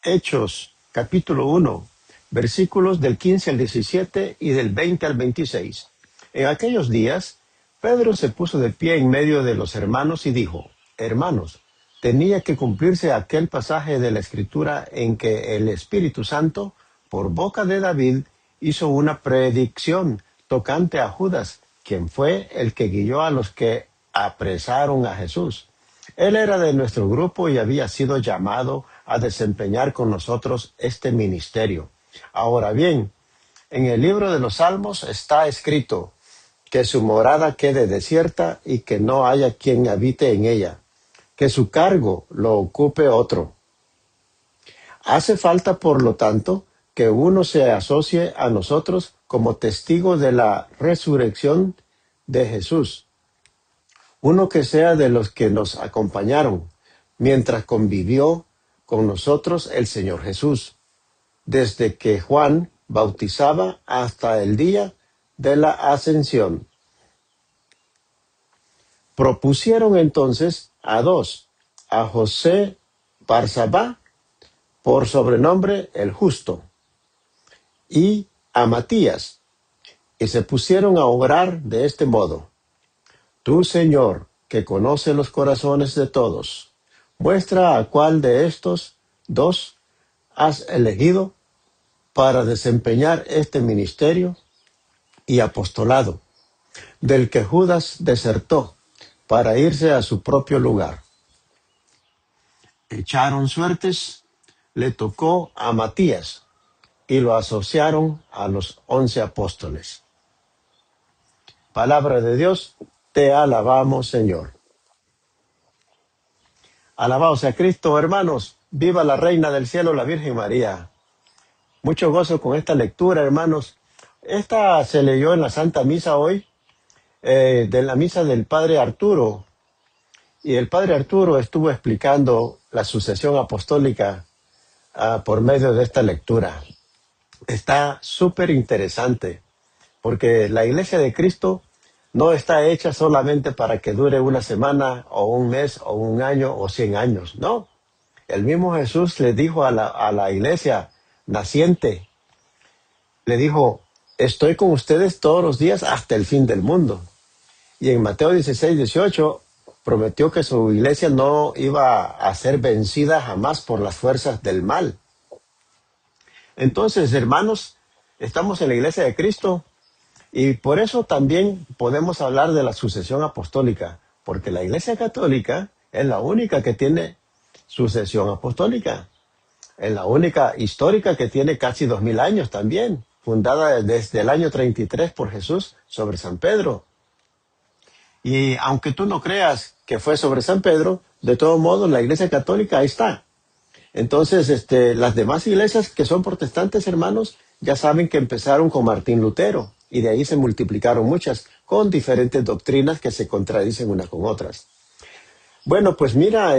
Hechos, capítulo 1, versículos del 15 al 17 y del 20 al 26. En aquellos días, Pedro se puso de pie en medio de los hermanos y dijo: Hermanos, tenía que cumplirse aquel pasaje de la Escritura en que el Espíritu Santo, por boca de David, hizo una predicción tocante a Judas, quien fue el que guió a los que apresaron a Jesús. Él era de nuestro grupo y había sido llamado a desempeñar con nosotros este ministerio. Ahora bien, en el libro de los Salmos está escrito: que su morada quede desierta y que no haya quien habite en ella, que su cargo lo ocupe otro. Hace falta, por lo tanto, que uno se asocie a nosotros como testigo de la resurrección de Jesús, uno que sea de los que nos acompañaron mientras convivió con nosotros el Señor Jesús, desde que Juan bautizaba hasta el día de la ascensión. Propusieron entonces a dos: a José Barsabá, por sobrenombre el Justo, y a Matías, y se pusieron a orar de este modo: Tú, Señor, que conoce los corazones de todos, muestra a cuál de estos dos has elegido para desempeñar este ministerio y apostolado, del que Judas desertó para irse a su propio lugar. Echaron suertes, le tocó a Matías y lo asociaron a los 11 apóstoles. Palabra de Dios, te alabamos, Señor. Alabado sea Cristo, hermanos. Viva la Reina del Cielo, la Virgen María. Mucho gozo con esta lectura, hermanos. Esta se leyó en la Santa Misa hoy, de la misa del Padre Arturo. Y el Padre Arturo estuvo explicando la sucesión apostólica por medio de esta lectura. Está súper interesante, porque la Iglesia de Cristo no está hecha solamente para que dure una semana o un mes o un año o 100 años, no. El mismo Jesús le dijo a la iglesia naciente, le dijo: estoy con ustedes todos los días hasta el fin del mundo. Y en Mateo 16:18 prometió que su iglesia no iba a ser vencida jamás por las fuerzas del mal. Entonces, hermanos, estamos en la Iglesia de Cristo y por eso también podemos hablar de la sucesión apostólica, porque la Iglesia Católica es la única que tiene sucesión apostólica. Es la única histórica que tiene casi 2000 años también, fundada desde el año 33 por Jesús sobre San Pedro. Y aunque tú no creas que fue sobre San Pedro, de todos modos la Iglesia Católica ahí está. Entonces, las demás iglesias que son protestantes, hermanos, ya saben que empezaron con Martín Lutero y de ahí se multiplicaron muchas con diferentes doctrinas que se contradicen unas con otras. Bueno, pues mira,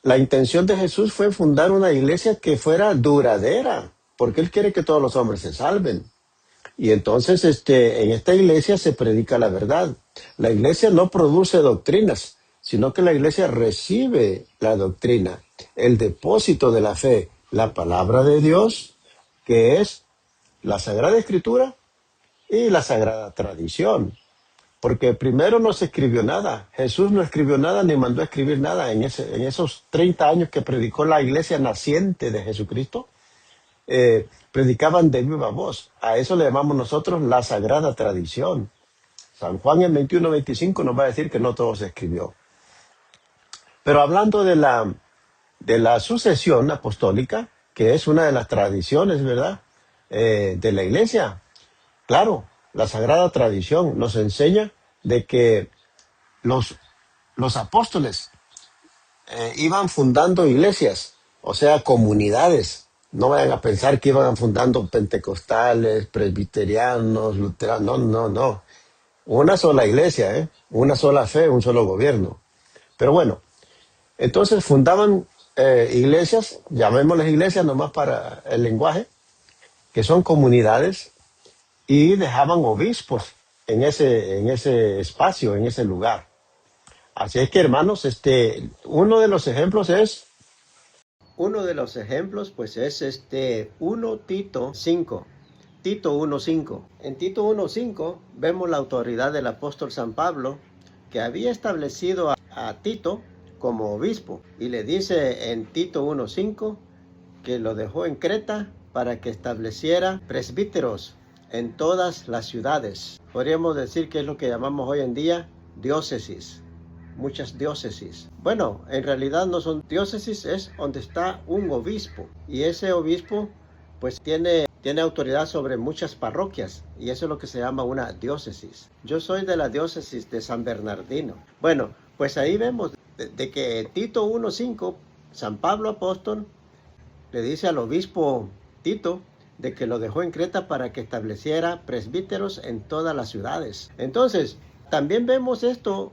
la intención de Jesús fue fundar una iglesia que fuera duradera, porque Él quiere que todos los hombres se salven. Y entonces, en esta iglesia se predica la verdad. La iglesia no produce doctrinas, sino que la iglesia recibe la doctrina, el depósito de la fe, la palabra de Dios, que es la Sagrada Escritura y la Sagrada Tradición. Porque primero no se escribió nada. Jesús no escribió nada ni mandó a escribir nada en esos 30 años que predicó la iglesia naciente de Jesucristo. Predicaban de viva voz. A eso le llamamos nosotros la Sagrada Tradición. San Juan en 21:25 nos va a decir que no todo se escribió. Pero hablando de la sucesión apostólica, que es una de las tradiciones, ¿verdad?, de la iglesia. Claro, la Sagrada Tradición nos enseña de que los apóstoles iban fundando iglesias, o sea, comunidades. No vayan a pensar que iban fundando pentecostales, presbiterianos, luteranos. No. Una sola iglesia, una sola fe, un solo gobierno. Pero bueno, entonces fundaban iglesias, llamémoslas iglesias nomás para el lenguaje, que son comunidades, y dejaban obispos en ese espacio, en ese lugar. Así es que, hermanos, uno de los ejemplos es Uno de los ejemplos pues es 1 Tito 5. Tito 1:5. En Tito 1:5 vemos la autoridad del apóstol San Pablo, que había establecido a Tito como obispo, y le dice en Tito 1:5 que lo dejó en Creta para que estableciera presbíteros en todas las ciudades. Podríamos decir que es lo que llamamos hoy en día diócesis. Muchas diócesis. Bueno, en realidad no son diócesis, es donde está un obispo, y ese obispo pues tiene autoridad sobre muchas parroquias, y eso es lo que se llama una diócesis. Yo soy de la diócesis de San Bernardino. Bueno, pues ahí vemos de que Tito 1:5, San Pablo apóstol le dice al obispo Tito de que lo dejó en Creta para que estableciera presbíteros en todas las ciudades. Entonces, también vemos esto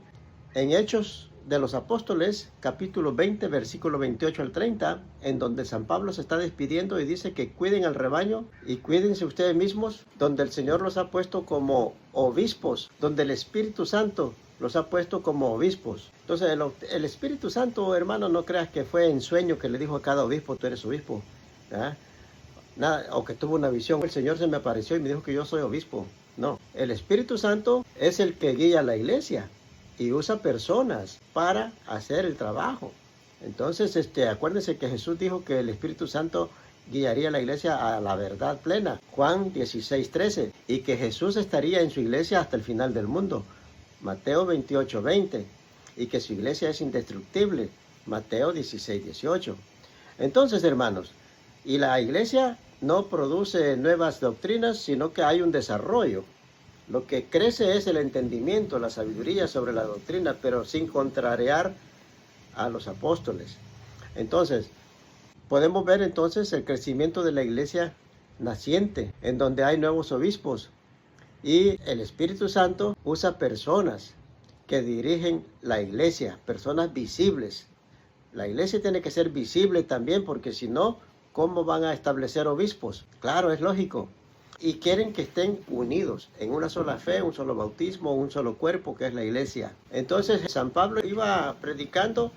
en Hechos de los Apóstoles, capítulo 20, versículo 28 al 30, en donde San Pablo se está despidiendo y dice que cuiden al rebaño y cuídense ustedes mismos, donde el Señor los ha puesto como obispos, donde el Espíritu Santo los ha puesto como obispos. Entonces, el Espíritu Santo, hermano, no creas que fue en sueño que le dijo a cada obispo, tú eres obispo, ¿verdad? Nada, o que tuvo una visión, el Señor se me apareció y me dijo que yo soy obispo. No, el Espíritu Santo es el que guía a la iglesia y usa personas para hacer el trabajo. Entonces, acuérdense que Jesús dijo que el Espíritu Santo guiaría a la iglesia a la verdad plena, Juan 16:13, y que Jesús estaría en su iglesia hasta el final del mundo, Mateo 28:20, y que su iglesia es indestructible, Mateo 16:18. Entonces, hermanos, y la iglesia no produce nuevas doctrinas, sino que hay un desarrollo. Lo que crece es el entendimiento, la sabiduría sobre la doctrina, pero sin contrariar a los apóstoles. Entonces, podemos ver entonces el crecimiento de la iglesia naciente, en donde hay nuevos obispos, y el Espíritu Santo usa personas que dirigen la iglesia, personas visibles. La iglesia tiene que ser visible también, porque si no, ¿cómo van a establecer obispos? Claro, es lógico. Y quieren que estén unidos en una sola fe, un solo bautismo, un solo cuerpo, que es la iglesia. Entonces San Pablo iba predicando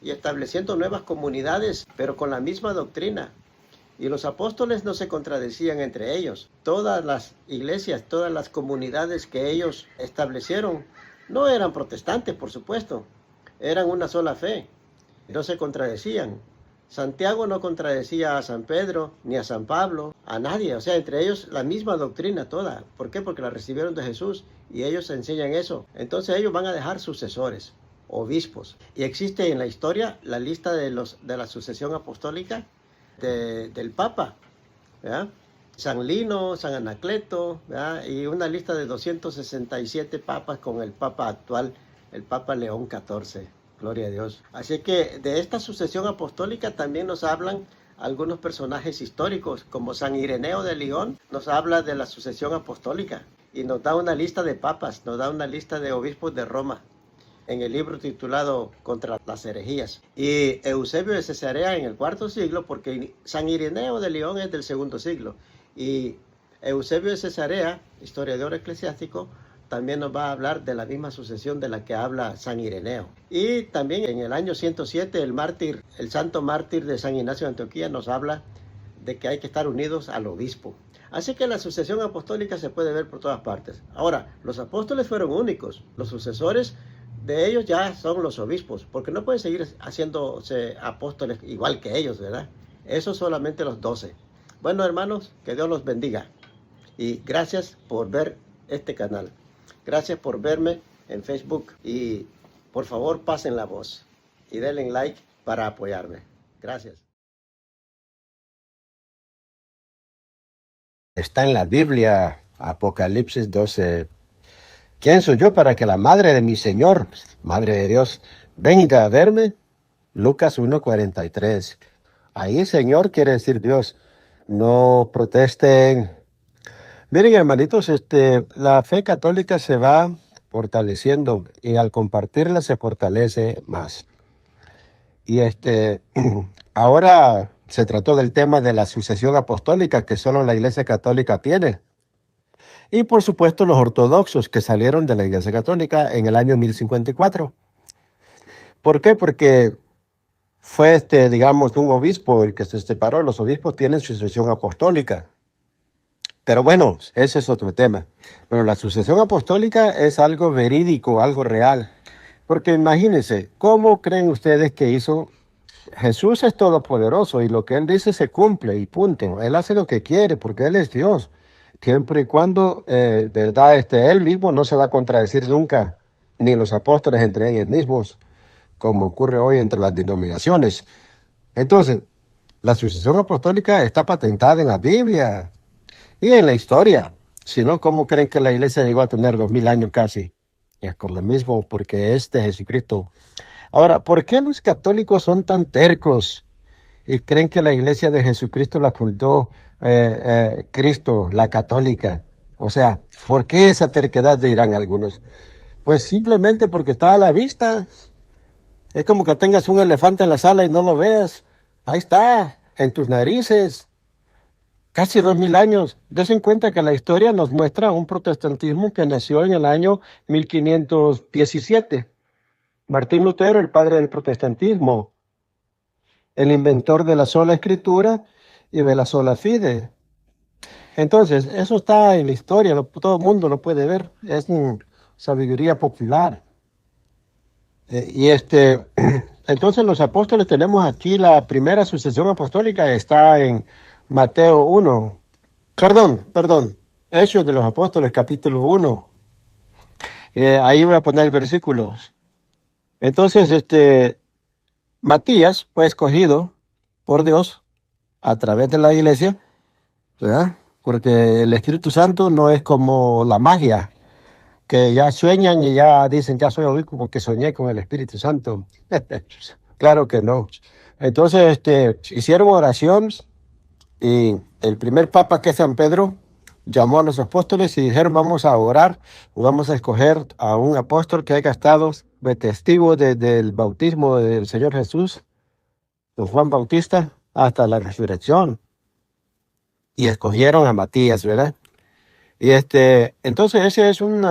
y estableciendo nuevas comunidades, pero con la misma doctrina. Y los apóstoles no se contradecían entre ellos. Todas las iglesias, todas las comunidades que ellos establecieron, no eran protestantes, por supuesto. Eran una sola fe. No se contradecían. Santiago no contradecía a San Pedro, ni a San Pablo, a nadie. O sea, entre ellos la misma doctrina toda. ¿Por qué? Porque la recibieron de Jesús y ellos enseñan eso. Entonces ellos van a dejar sucesores, obispos. Y existe en la historia la lista de la sucesión apostólica del Papa, ¿verdad? San Lino, San Anacleto, ¿verdad? Y una lista de 267 papas con el Papa actual, el Papa León XIV. Gloria a Dios. Así que de esta sucesión apostólica también nos hablan algunos personajes históricos, como San Ireneo de León, nos habla de la sucesión apostólica y nos da una lista de papas, nos da una lista de obispos de Roma en el libro titulado Contra las herejías. Y Eusebio de Cesarea en el IV siglo, porque San Ireneo de León es del II siglo, y Eusebio de Cesarea, historiador eclesiástico, también nos va a hablar de la misma sucesión de la que habla San Ireneo. Y también en el año 107 el santo mártir de San Ignacio de Antioquía nos habla de que hay que estar unidos al obispo. Así que la sucesión apostólica se puede ver por todas partes. Ahora, los apóstoles fueron únicos, los sucesores de ellos ya son los obispos, porque no pueden seguir haciéndose apóstoles igual que ellos, ¿verdad? Eso solamente los 12. Bueno, hermanos, que Dios los bendiga. Y gracias por ver este canal. Gracias por verme en Facebook y por favor pasen la voz y denle like para apoyarme. Gracias. Está en la Biblia, Apocalipsis 12. ¿Quién soy yo para que la madre de mi Señor, Madre de Dios, venga a verme? Lucas 1:43. Ahí Señor quiere decir Dios. No protesten. Miren, hermanitos, la fe católica se va fortaleciendo y al compartirla se fortalece más. Y ahora se trató del tema de la sucesión apostólica que solo la Iglesia Católica tiene. Y por supuesto los ortodoxos que salieron de la Iglesia Católica en el año 1054. ¿Por qué? Porque fue, digamos, un obispo el que se separó. Los obispos tienen sucesión apostólica. Pero bueno, ese es otro tema. Pero la sucesión apostólica es algo verídico, algo real. Porque imagínense, ¿cómo creen ustedes que hizo? Jesús es todopoderoso y lo que Él dice se cumple y punto. Él hace lo que quiere porque Él es Dios. Siempre y cuando, verdad, Él mismo no se va a contradecir nunca, ni los apóstoles entre ellos mismos, como ocurre hoy entre las denominaciones. Entonces, la sucesión apostólica está patentada en la Biblia y en la historia. Si no, ¿cómo creen que la iglesia llegó a tener 2000 años casi? Es por lo mismo, porque es de Jesucristo. Ahora, ¿por qué los católicos son tan tercos y creen que la iglesia de Jesucristo la fundó Cristo, la católica? O sea, ¿por qué esa terquedad dirán algunos? Pues simplemente porque está a la vista. Es como que tengas un elefante en la sala y no lo veas. Ahí está, en tus narices. Casi 2000 años. Des en cuenta que la historia nos muestra un protestantismo que nació en el año 1517. Martín Lutero, el padre del protestantismo, el inventor de la sola escritura y de la sola fide. Entonces, eso está en la historia, todo el mundo lo puede ver, es sabiduría popular. Entonces los apóstoles tenemos aquí la primera sucesión apostólica, está en Mateo 1, perdón, Hechos de los Apóstoles, capítulo 1. Ahí voy a poner el versículo. Entonces, Matías fue escogido por Dios a través de la iglesia, ¿verdad? Porque el Espíritu Santo no es como la magia, que ya sueñan y ya dicen, ya soy obispo porque soñé con el Espíritu Santo. Claro que no. Entonces, hicieron oración y el primer papa, que es San Pedro, llamó a los apóstoles y dijeron, vamos a orar, vamos a escoger a un apóstol que haya estado de testigo del bautismo del Señor Jesús, de Juan Bautista, hasta la resurrección. Y escogieron a Matías, ¿verdad? Y entonces ese es un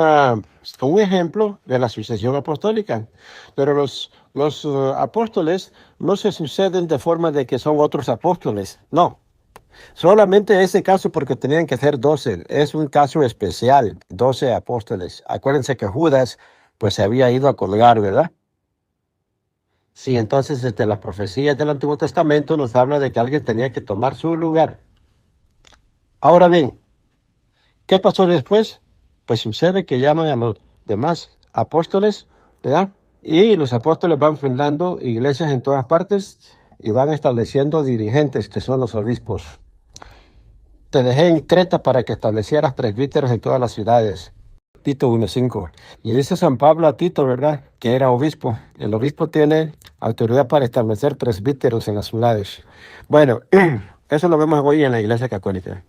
ejemplo de la sucesión apostólica. Pero los apóstoles no se suceden de forma de que son otros apóstoles. No. Solamente ese caso porque tenían que ser 12. Es un caso especial, 12 apóstoles. Acuérdense que Judas pues se había ido a colgar, ¿verdad? Sí, entonces las profecías del Antiguo Testamento nos habla de que alguien tenía que tomar su lugar. Ahora bien, ¿qué pasó después? Pues sucede que llaman a los demás apóstoles, ¿verdad? Y los apóstoles van fundando iglesias en todas partes y van estableciendo dirigentes que son los obispos. Te dejé en Creta para que establecieras presbíteros en todas las ciudades. Tito 1:5. Y dice San Pablo a Tito, ¿verdad? Que era obispo. El obispo tiene autoridad para establecer presbíteros en las ciudades. Bueno, eso lo vemos hoy en la iglesia católica.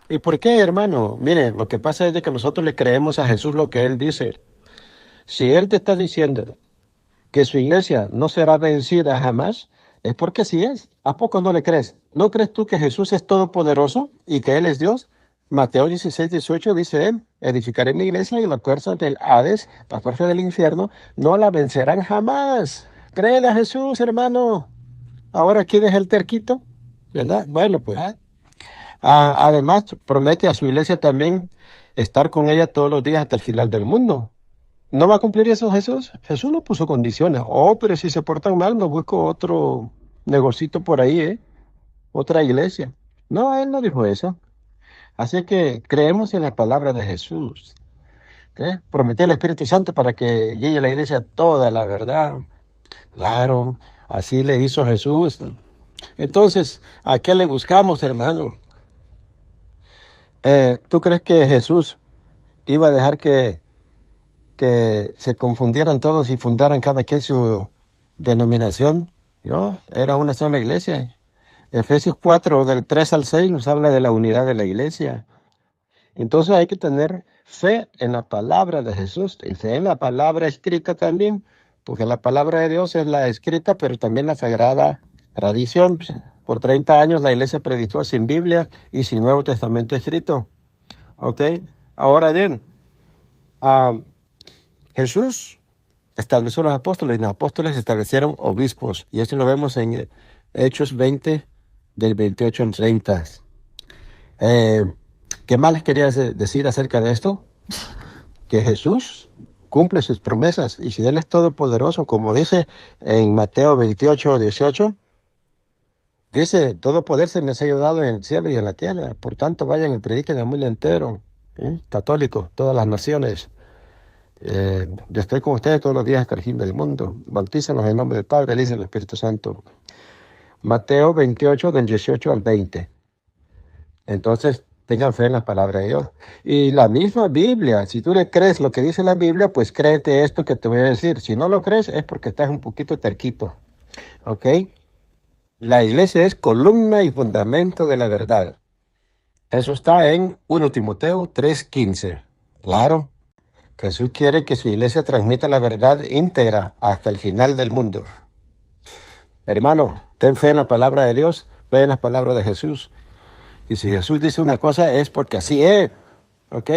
¿Y por qué, hermano? Miren, lo que pasa es de que nosotros le creemos a Jesús lo que Él dice. Si Él te está diciendo que su iglesia no será vencida jamás, es porque así es. ¿A poco no le crees? ¿No crees tú que Jesús es todopoderoso y que Él es Dios? Mateo 16:18 dice Él, edificaré mi iglesia y las fuerzas del Hades, las fuerzas del infierno, no la vencerán jamás. Créele a Jesús, hermano. Ahora, ¿quién es el terquito? ¿Verdad? Bueno, pues. Además, promete a su iglesia también estar con ella todos los días hasta el final del mundo. ¿No va a cumplir eso Jesús? Jesús no puso condiciones. Oh, pero si se portan mal, no busco otro negocito por ahí, ¿eh? Otra iglesia. No, Él no dijo eso. Así que creemos en la palabra de Jesús. Prometió el Espíritu Santo para que llegue a la iglesia toda la verdad. Claro, así le hizo Jesús. Entonces, ¿a qué le buscamos, hermano? ¿Tú crees que Jesús iba a dejar que se confundieran todos y fundaran cada quien su denominación? Yo, era una sola iglesia. Efesios 4, del 3 al 6, nos habla de la unidad de la iglesia. Entonces hay que tener fe en la palabra de Jesús y fe en la palabra escrita también, porque la palabra de Dios es la escrita, pero también la sagrada tradición. Por 30 años la iglesia predicó sin Biblia y sin Nuevo Testamento escrito. ¿Ok? Ahora bien, Jesús estableció los apóstoles y los apóstoles establecieron obispos. Y eso lo vemos en Hechos 20, del 28 al 30. ¿Qué más les quería decir acerca de esto? Que Jesús cumple sus promesas y si Él es todopoderoso, como dice en Mateo 28, 18, dice, todo poder se me ha dado en el cielo y en la tierra, por tanto vayan y prediquen al mundo entero, católicos, todas las naciones. Yo estoy con ustedes todos los días hasta el fin del mundo. Bautícenos en el nombre del Padre, del Hijo y del Espíritu Santo. Mateo 28, del 18 al 20. Entonces, tengan fe en la palabra de Dios. Y la misma Biblia, si tú le crees lo que dice la Biblia, pues créete esto que te voy a decir. Si no lo crees, es porque estás un poquito terquito. ¿Ok? La iglesia es columna y fundamento de la verdad. Eso está en 1 Timoteo 3:15. Claro, Jesús quiere que su iglesia transmita la verdad íntegra hasta el final del mundo. Hermano, ten fe en la palabra de Dios, fe en la palabra de Jesús. Y si Jesús dice una cosa es porque así es, ¿ok?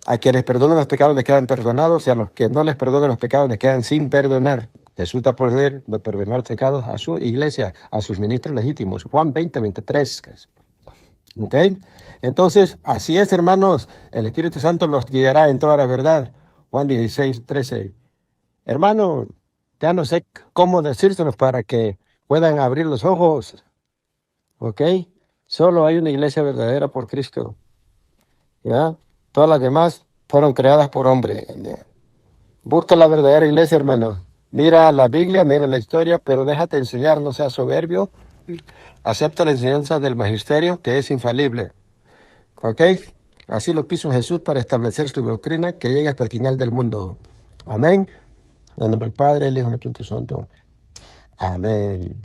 A quienes perdonan los pecados les quedan perdonados y a los que no les perdonan los pecados les quedan sin perdonar. Jesús da poder de perdonar pecados a su iglesia, a sus ministros legítimos. Juan 20, 23. ¿Ok? Entonces, así es, hermanos. El Espíritu Santo los guiará en toda la verdad. Juan 16, 13. Hermano, ya no sé cómo decírselos para que puedan abrir los ojos. ¿Ok? Solo hay una iglesia verdadera por Cristo. ¿Ya? Todas las demás fueron creadas por hombre. Busca la verdadera iglesia, hermano. Mira la Biblia, mira la historia, pero déjate enseñar, no seas soberbio. Acepta la enseñanza del magisterio, que es infalible. ¿Ok? Así lo quiso Jesús para establecer su doctrina que llega hasta el final del mundo. Amén. En nombre del Padre, el Hijo y el Espíritu Santo. Amén.